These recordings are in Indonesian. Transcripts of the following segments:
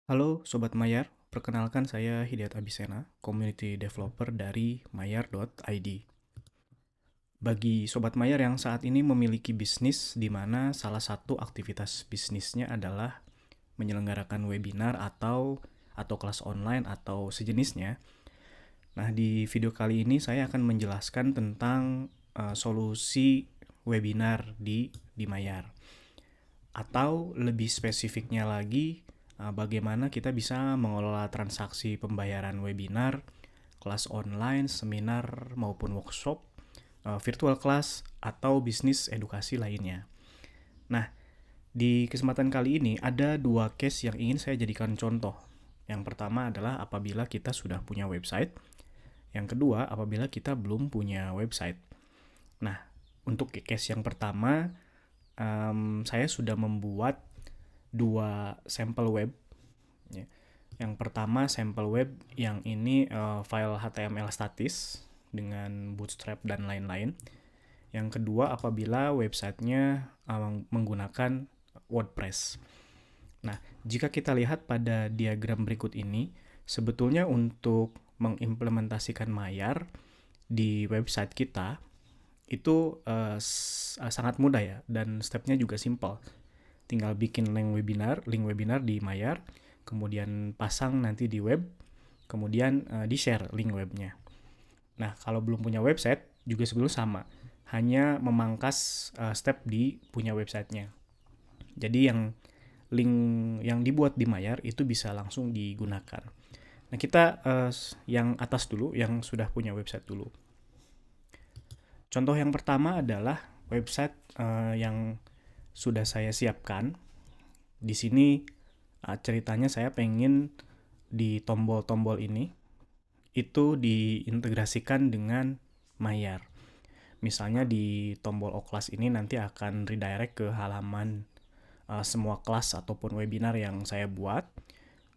Halo Sobat Mayar, perkenalkan saya Hidayat Abisena, Community Developer dari mayar.id. Bagi Sobat Mayar yang saat ini memiliki bisnis di mana salah satu aktivitas bisnisnya adalah menyelenggarakan webinar atau kelas online atau sejenisnya. Nah, di video kali ini saya akan menjelaskan tentang solusi webinar di Mayar. Atau lebih spesifiknya lagi, bagaimana kita bisa mengelola transaksi pembayaran webinar, kelas online, seminar maupun workshop, virtual class, atau bisnis edukasi lainnya. Nah, di kesempatan kali ini ada dua case yang ingin saya jadikan contoh. Yang pertama adalah apabila kita sudah punya website. Yang kedua, apabila kita belum punya website. Nah, untuk case yang pertama, saya sudah membuat dua sampel web. Ya. Yang pertama sampel web yang ini file HTML statis dengan Bootstrap dan lain-lain. Yang kedua apabila websitenya menggunakan WordPress. Nah, jika kita lihat pada diagram berikut ini, sebetulnya untuk mengimplementasikan Mayar di website kita itu sangat mudah ya, dan stepnya juga simple. Tinggal bikin link webinar di Mayar, kemudian pasang nanti di web, kemudian di-share link webnya. Nah, kalau belum punya website juga sebetulnya sama, hanya memangkas step di punya websitenya. Jadi yang link yang dibuat di Mayar itu bisa langsung digunakan. Nah, kita yang atas dulu, yang sudah punya website dulu. Contoh yang pertama adalah website yang sudah saya siapkan. Di sini ceritanya saya pengen di tombol-tombol ini itu diintegrasikan dengan Mayar. Misalnya di tombol Oklas ini nanti akan redirect ke halaman semua kelas ataupun webinar yang saya buat.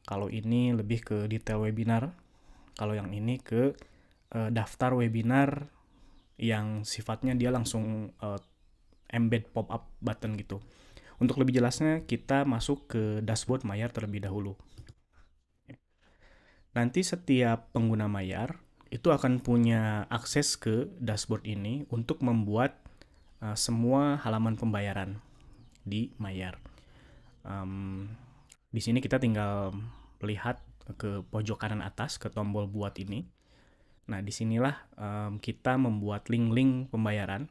Kalau ini lebih ke detail webinar, kalau yang ini ke daftar webinar yang sifatnya dia langsung embed pop-up button gitu. Untuk lebih jelasnya kita masuk ke dashboard Mayar terlebih dahulu. Nanti setiap pengguna Mayar itu akan punya akses ke dashboard ini untuk membuat semua halaman pembayaran di Mayar. Di sini kita tinggal lihat ke pojok kanan atas ke tombol buat ini. Nah, disinilah kita membuat link-link pembayaran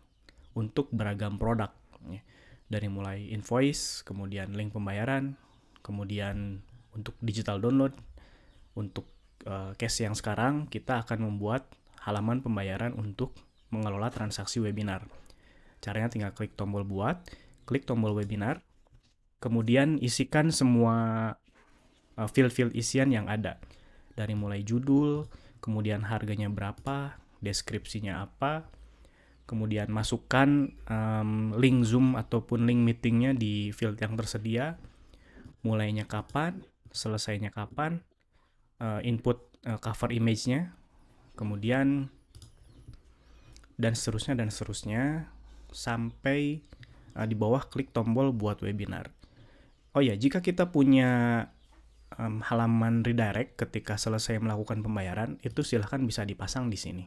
untuk beragam produk. Ya. Dari mulai invoice, kemudian link pembayaran, kemudian untuk digital download, untuk case yang sekarang kita akan membuat halaman pembayaran untuk mengelola transaksi webinar. Caranya tinggal klik tombol buat, klik tombol webinar, kemudian isikan semua field-field isian yang ada. Dari mulai judul, kemudian harganya berapa, deskripsinya apa, kemudian masukkan link Zoom ataupun link meetingnya di field yang tersedia, mulainya kapan, selesainya kapan, input cover image-nya, kemudian dan seterusnya sampai di bawah klik tombol buat webinar. Oh ya, jika kita punya halaman redirect ketika selesai melakukan pembayaran, itu silahkan bisa dipasang di sini.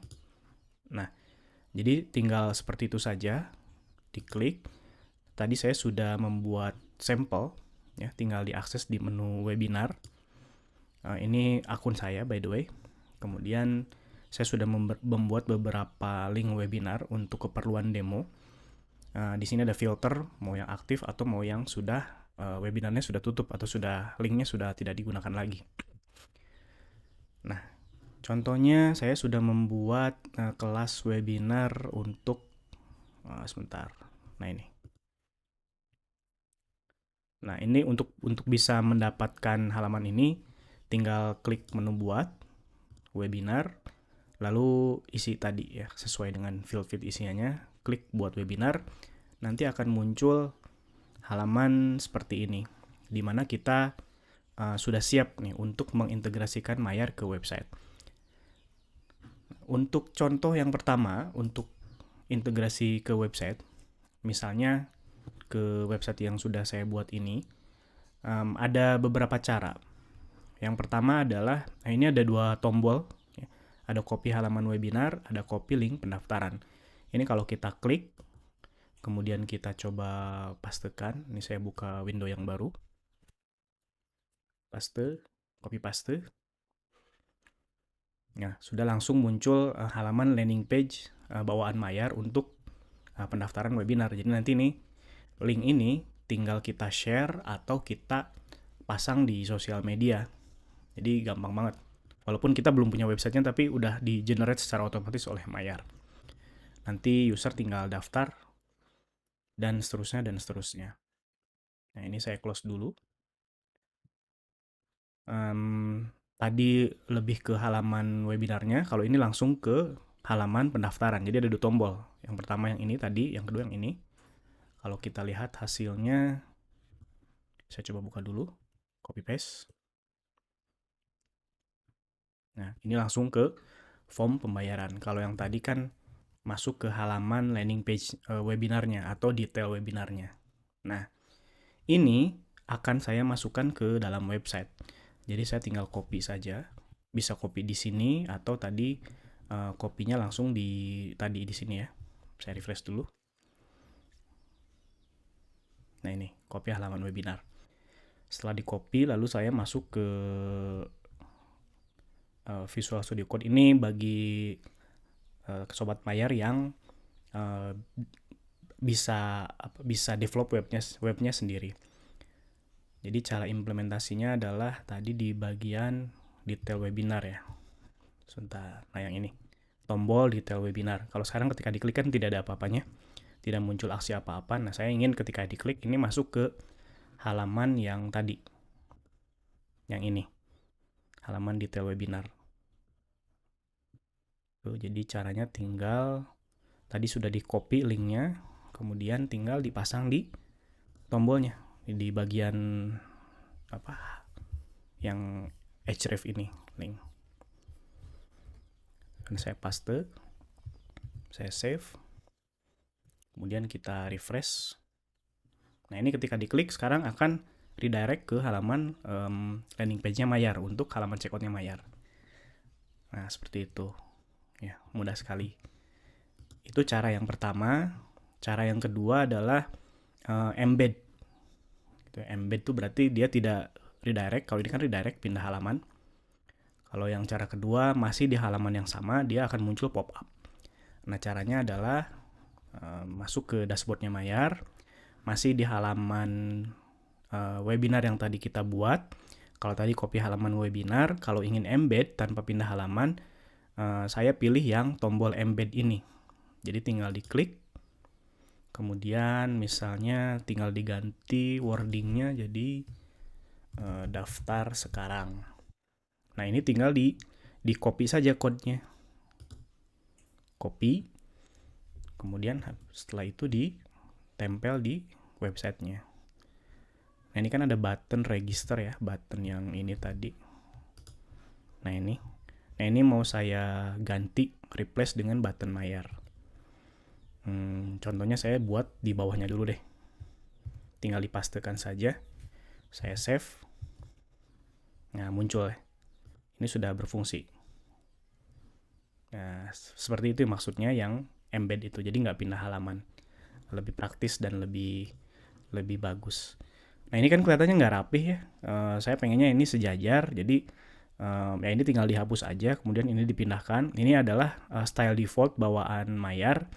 Nah, jadi tinggal seperti itu saja, diklik. Tadi saya sudah membuat sampel, ya, tinggal diakses di menu webinar. Ini akun saya by the way. Kemudian saya sudah membuat beberapa link webinar untuk keperluan demo. Di sini ada filter, mau yang aktif atau mau yang sudah webinarnya sudah tutup atau sudah linknya sudah tidak digunakan lagi. Nah, contohnya saya sudah membuat kelas webinar untuk sebentar. Nah ini. Nah ini untuk bisa mendapatkan halaman ini, tinggal klik menu buat webinar, lalu isi tadi ya sesuai dengan field isiannya, klik buat webinar, nanti akan muncul halaman seperti ini, di mana kita sudah siap nih untuk mengintegrasikan Mayar ke website. Untuk contoh yang pertama, untuk integrasi ke website, misalnya ke website yang sudah saya buat ini, ada beberapa cara. Yang pertama adalah, nah ini ada 2 tombol, ya. Ada copy halaman webinar, ada copy link pendaftaran. Ini kalau kita klik, kemudian kita coba pastekan. Ini saya buka window yang baru. Paste, copy paste. Nah, sudah langsung muncul halaman landing page bawaan Mayar untuk pendaftaran webinar. Jadi nanti nih, link ini tinggal kita share atau kita pasang di sosial media. Jadi gampang banget. Walaupun kita belum punya websitenya, tapi udah di-generate secara otomatis oleh Mayar. Nanti user tinggal daftar, dan seterusnya, dan seterusnya. Nah, ini saya close dulu. Tadi lebih ke halaman webinarnya, kalau ini langsung ke halaman pendaftaran. Jadi ada 2 tombol. Yang pertama yang ini tadi, yang kedua yang ini. Kalau kita lihat hasilnya, saya coba buka dulu, copy paste. Nah, ini langsung ke form pembayaran. Kalau yang tadi kan masuk ke halaman landing page webinarnya atau detail webinarnya. Nah, ini akan saya masukkan ke dalam website. Jadi saya tinggal copy saja. Bisa copy di sini atau tadi kopinya langsung di sini ya. Saya refresh dulu. Nah, ini copy halaman webinar. Setelah di copy, lalu saya masuk ke Visual Studio Code. Ini bagi sobat Mayar yang bisa develop webnya sendiri. Jadi cara implementasinya adalah tadi di bagian detail webinar ya. Sebentar, nah yang ini. Tombol detail webinar. Kalau sekarang ketika diklik kan tidak ada apa-apanya. Tidak muncul aksi apa-apa. Nah, saya ingin ketika diklik ini masuk ke halaman yang tadi. Yang ini. Halaman detail webinar. Tuh, jadi caranya tinggal tadi sudah di copy linknya, kemudian tinggal dipasang di tombolnya di bagian apa yang href ini link. Dan saya paste, saya save, kemudian kita refresh. Nah, ini ketika diklik sekarang akan redirect ke halaman landing page-nya Mayar untuk halaman checkout-nya Mayar. Nah, seperti itu. Ya, mudah sekali. Itu cara yang pertama. Cara yang kedua adalah embed. Embed itu berarti dia tidak redirect. Kalau ini kan redirect, pindah halaman. Kalau yang cara kedua masih di halaman yang sama, dia akan muncul pop-up. Nah, caranya adalah masuk ke dashboardnya Mayar, masih di halaman webinar yang tadi kita buat. Kalau tadi copy halaman webinar, kalau ingin embed tanpa pindah halaman, saya pilih yang tombol embed ini. Jadi tinggal diklik, kemudian misalnya tinggal diganti wordingnya jadi daftar sekarang. Nah, ini tinggal di copy saja code-nya. Copy, kemudian setelah itu ditempel di websitenya. Nah, ini kan ada button register ya, button yang ini tadi. Nah, ini mau saya ganti, replace dengan button Mayar. Contohnya saya buat di bawahnya dulu deh. Tinggal dipastekan saja. Saya save. Nah, muncul ya. Ini sudah berfungsi. Nah, seperti itu maksudnya yang embed itu. Jadi nggak pindah halaman. Lebih praktis dan lebih bagus. Nah, ini kan kelihatannya nggak rapih ya. Saya pengennya ini sejajar. Jadi ya ini tinggal dihapus aja. Kemudian ini dipindahkan. Ini adalah style default bawaan Mayar.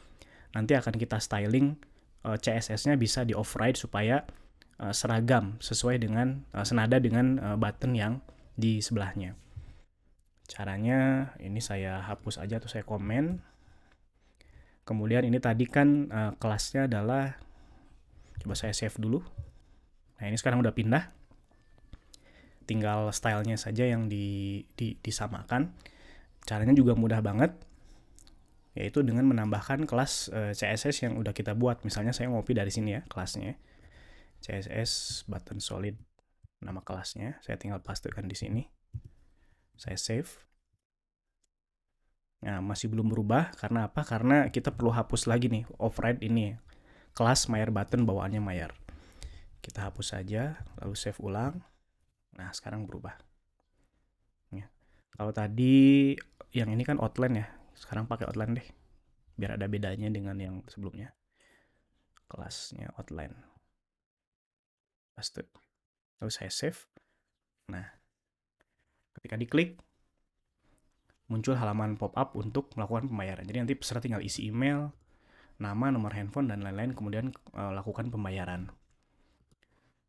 Nanti akan kita styling CSS-nya bisa di override supaya seragam sesuai dengan senada dengan button yang di sebelahnya. Caranya ini saya hapus aja atau saya komen. Kemudian ini tadi kan kelasnya adalah, coba saya save dulu. Nah, ini sekarang udah pindah. Tinggal stylenya saja yang disamakan. Caranya juga mudah banget, yaitu dengan menambahkan kelas CSS yang udah kita buat. Misalnya saya ngopi dari sini ya kelasnya. CSS button solid nama kelasnya. Saya tinggal pastekan di sini. Saya save. Nah, masih belum berubah. Karena apa? Karena kita perlu hapus lagi nih override ini ya. Kelas Mayar button bawaannya Mayar. Kita hapus saja, lalu save ulang. Nah, sekarang berubah. Kalau tadi yang ini kan outline ya, sekarang pakai outline deh, biar ada bedanya dengan yang sebelumnya. Kelasnya outline, paste. Lalu saya save. Nah, ketika diklik, muncul halaman pop-up untuk melakukan pembayaran. Jadi nanti peserta tinggal isi email, nama, nomor handphone, dan lain-lain, kemudian lakukan pembayaran.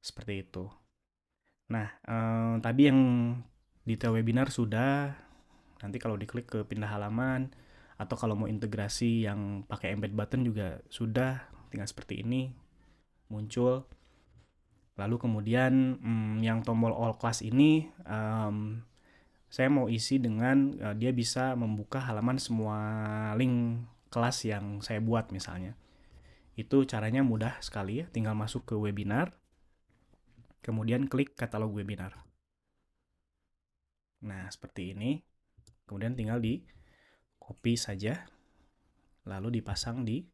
Seperti itu. Nah, tadi yang detail webinar sudah, nanti kalau diklik ke pindah halaman, atau kalau mau integrasi yang pakai embed button juga sudah, tinggal seperti ini, muncul. Lalu kemudian yang tombol all class ini, saya mau isi dengan dia bisa membuka halaman semua link kelas yang saya buat misalnya. Itu caranya mudah sekali ya, tinggal masuk ke webinar, kemudian klik katalog webinar. Nah, seperti ini. Kemudian tinggal di copy saja, lalu dipasang di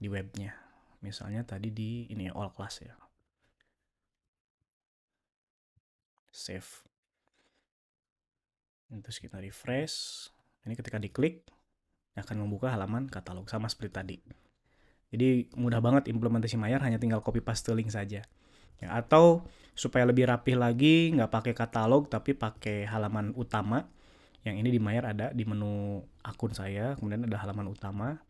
webnya. Misalnya tadi di ini all class ya. Save. Terus kita refresh. Ini ketika diklik akan membuka halaman katalog sama seperti tadi. Jadi mudah banget implementasi Mayar, hanya tinggal copy paste link saja. Ya, atau supaya lebih rapih lagi, nggak pakai katalog tapi pakai halaman utama. Yang ini di Mayar ada di menu akun saya, kemudian ada halaman utama.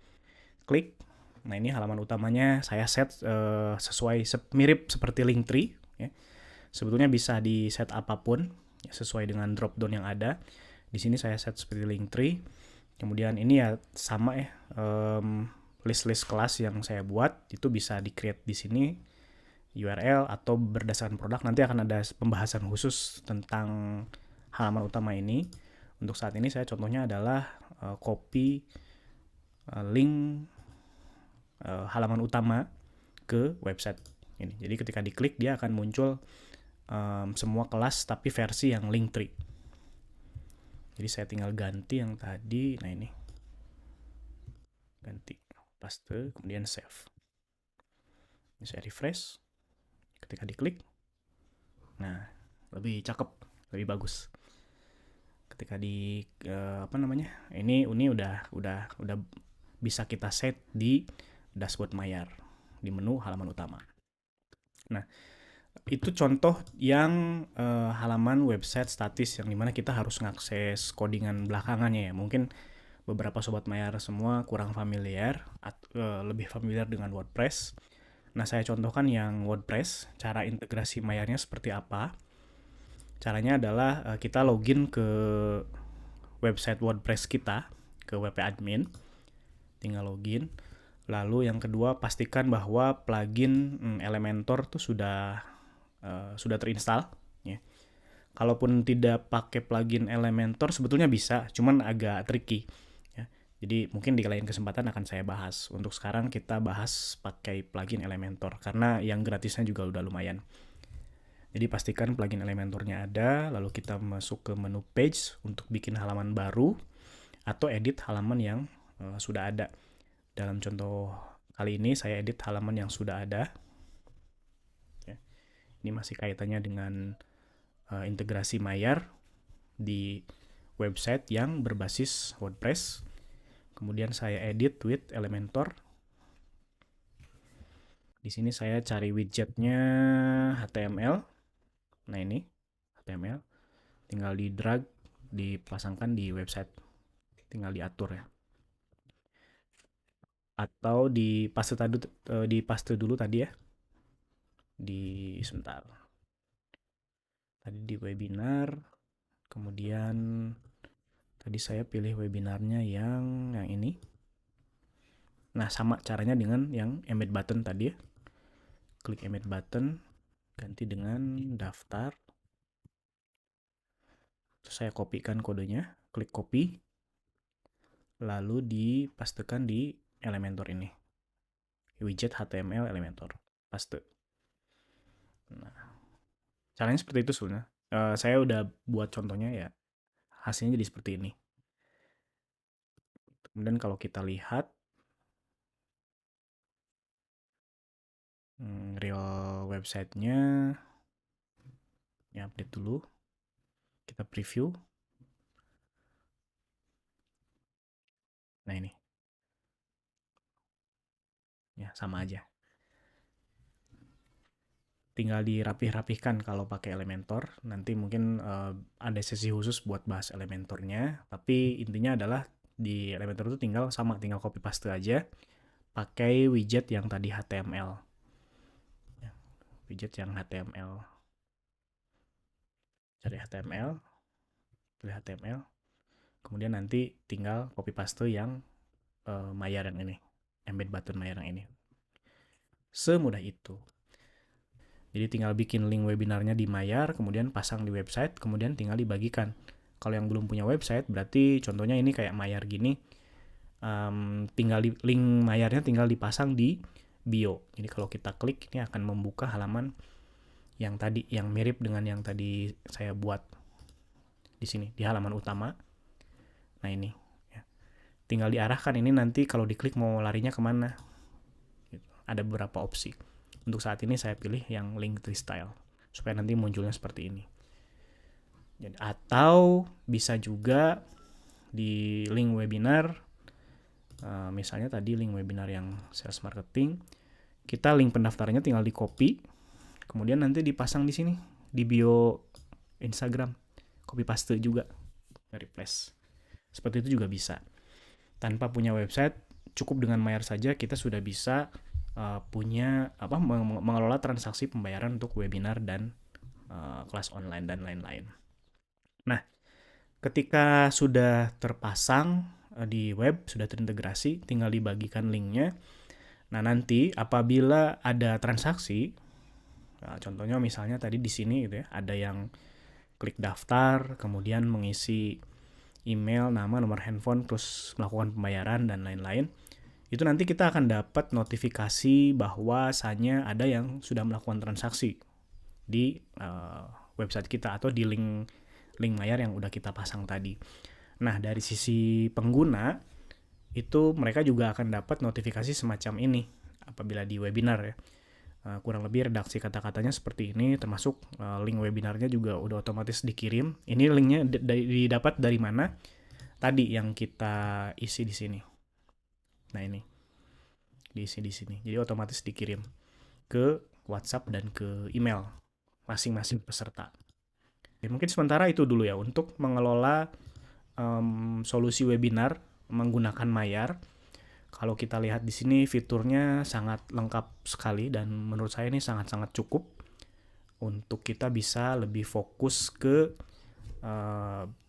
Klik. Nah, ini halaman utamanya saya set sesuai mirip seperti Linktree. Ya. Sebetulnya bisa di set apapun ya, sesuai dengan drop down yang ada. Di sini saya set seperti Linktree. Kemudian ini ya sama ya, list-list kelas yang saya buat itu bisa di-create di sini URL atau berdasarkan produk. Nanti akan ada pembahasan khusus tentang halaman utama ini. Untuk saat ini saya contohnya adalah copy link halaman utama ke website ini. Jadi ketika diklik dia akan muncul semua kelas tapi versi yang Linktree. Jadi saya tinggal ganti yang tadi. Nah, ini ganti, paste, kemudian save. Ini saya refresh. Ketika diklik, nah lebih cakep, lebih bagus. Ketika di apa namanya, ini udah bisa kita set di dashboard Mayar di menu halaman utama. Nah, itu contoh yang halaman website statis yang dimana kita harus ngakses codingan belakangannya ya. Mungkin beberapa sobat Mayar semua kurang familiar, lebih familiar dengan WordPress. Nah, saya contohkan yang WordPress, cara integrasi Mayarnya seperti apa. Caranya adalah kita login ke website WordPress kita, ke WP Admin, tinggal login. Lalu yang kedua, pastikan bahwa plugin Elementor tuh sudah terinstall. Ya. Kalaupun tidak pakai plugin Elementor sebetulnya bisa, cuman agak tricky. Ya. Jadi mungkin di lain kesempatan akan saya bahas. Untuk sekarang kita bahas pakai plugin Elementor karena yang gratisnya juga udah lumayan. Jadi pastikan plugin Elementornya ada, lalu kita masuk ke menu page untuk bikin halaman baru atau edit halaman yang sudah ada. Dalam contoh kali ini saya edit halaman yang sudah ada. Ya. Ini masih kaitannya dengan integrasi Mayar di website yang berbasis WordPress. Kemudian saya edit with Elementor. Di sini saya cari widgetnya HTML. Nah, ini HTML. Tinggal di drag, dipasangkan di website. Tinggal diatur ya. Atau di paste dulu tadi ya. Sebentar. Tadi di webinar. Kemudian tadi saya pilih webinarnya yang ini. Nah, sama caranya dengan yang embed button tadi ya. Klik embed button, ganti dengan daftar. Terus saya kopikan kodenya, klik copy, lalu dipastekan di Elementor ini. Widget HTML Elementor, paste. Nah, caranya seperti itu sebenarnya. Saya udah buat contohnya ya, hasilnya jadi seperti ini. Kemudian kalau kita lihat real website-nya, ya update dulu. Kita preview. Nah ini, ya sama aja. Tinggal dirapih-rapihkan kalau pakai Elementor. Nanti mungkin ada sesi khusus buat bahas Elementornya. Tapi intinya adalah di Elementor itu tinggal copy paste aja. Pakai widget yang tadi HTML. Ya, widget yang HTML. Cari HTML, pilih HTML. Kemudian nanti tinggal copy paste yang Maillard yang ini. Embed button Maillard yang ini. Semudah itu. Jadi tinggal bikin link webinarnya di Maillard, kemudian pasang di website, kemudian tinggal dibagikan. Kalau yang belum punya website, berarti contohnya ini kayak Maillard gini, link Maillardnya tinggal dipasang di bio. Jadi kalau kita klik, ini akan membuka halaman yang tadi, yang mirip dengan yang tadi saya buat di sini, di halaman utama. Nah ini, ya. Tinggal diarahkan ini nanti kalau diklik mau larinya kemana. Gitu. Ada beberapa opsi. Untuk saat ini saya pilih yang Linktree style supaya nanti munculnya seperti ini. Atau bisa juga di link webinar, misalnya tadi link webinar yang sales marketing, kita link pendaftarannya tinggal di copy, kemudian nanti dipasang di sini di bio Instagram, copy paste juga, replace. Seperti itu juga bisa. Tanpa punya website, cukup dengan Maillard saja kita sudah bisa mengelola transaksi pembayaran untuk webinar dan kelas online dan lain-lain. Nah, ketika sudah terpasang di web, sudah terintegrasi, tinggal dibagikan linknya. Nah, nanti apabila ada transaksi, contohnya misalnya tadi di sini gitu ya, ada yang klik daftar, kemudian mengisi email, nama, nomor handphone, terus melakukan pembayaran dan lain-lain. Itu nanti kita akan dapat notifikasi bahwasanya ada yang sudah melakukan transaksi di website kita atau di link Maillard yang udah kita pasang tadi. Nah, dari sisi pengguna, itu mereka juga akan dapat notifikasi semacam ini apabila di webinar ya. Kurang lebih redaksi kata-katanya seperti ini, termasuk link webinarnya juga udah otomatis dikirim. Ini linknya didapat dari mana? Tadi yang kita isi di sini. Nah ini diisi di sini. Jadi otomatis dikirim ke WhatsApp dan ke email masing-masing peserta. Oke, mungkin sementara itu dulu ya untuk mengelola solusi webinar menggunakan Maillard. Kalau kita lihat di sini fiturnya sangat lengkap sekali dan menurut saya ini sangat-sangat cukup untuk kita bisa lebih fokus ke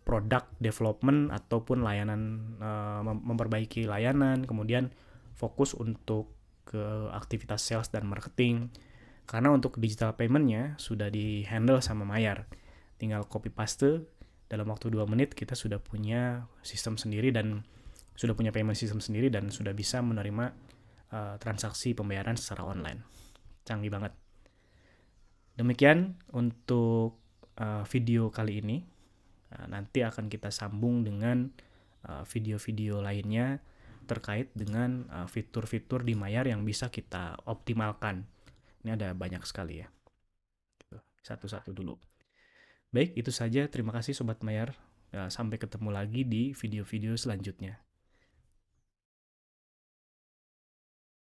product development ataupun layanan, memperbaiki layanan, kemudian fokus untuk ke aktivitas sales dan marketing. Karena untuk digital payment-nya sudah di-handle sama Maillard. Tinggal copy paste, dalam waktu 2 menit kita sudah punya sistem sendiri dan sudah punya payment system sendiri dan sudah bisa menerima transaksi pembayaran secara online. Canggih banget. Demikian untuk video kali ini. Nanti akan kita sambung dengan video-video lainnya terkait dengan fitur-fitur di Maillard yang bisa kita optimalkan. Ini ada banyak sekali ya. Satu-satu dulu. Baik, itu saja. Terima kasih Sobat Maillard. Sampai ketemu lagi di video-video selanjutnya.